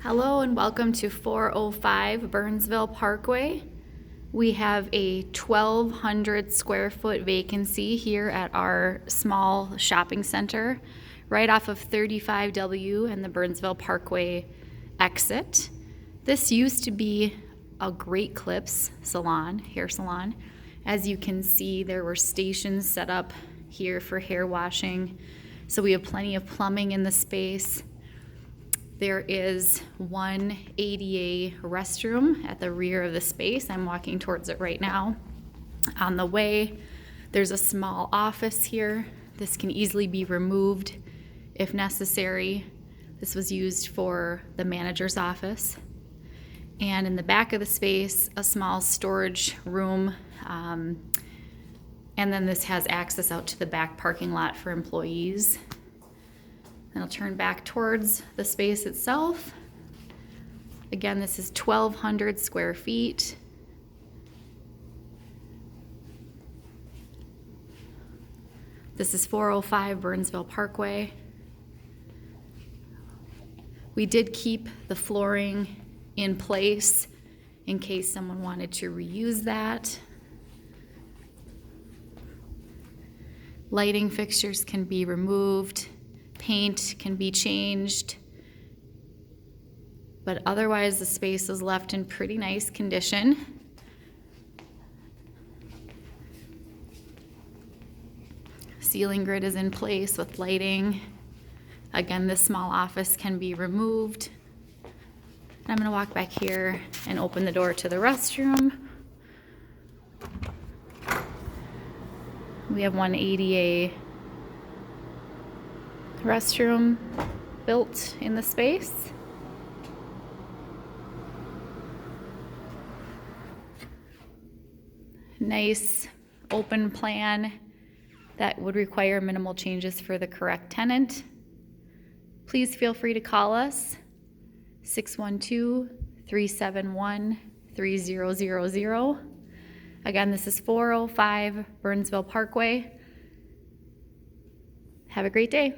Hello and welcome to 405 Burnsville Parkway. We have a 1,200 square foot vacancy here at our small shopping center right off of 35W and the Burnsville Parkway exit. This used to be a Great Clips salon, hair salon. As you can see, there were stations set up here for hair washing. So we have plenty of plumbing in the space. There is one ADA restroom at the rear of the space. I'm walking towards it right now. On the way, there's a small office here. This can easily be removed if necessary. This was used for the manager's office. And in the back of the space, a small storage room. And then this has access out to the back parking lot for employees. And I'll turn back towards the space itself. Again, this is 1,200 square feet. This is 405 Burnsville Parkway. We did keep the flooring in place in case someone wanted to reuse that. Lighting fixtures can be removed. Paint can be changed, but otherwise the space is left in pretty nice condition. Ceiling grid is in place with lighting. Again, this small office can be removed. And I'm going to walk back here and open the door to the restroom. We have one ADA restroom built in the space. Nice open plan that would require minimal changes for the correct tenant. Please feel free to call us 612-371-3000. Again, this is 405 Burnsville Parkway. Have a great day.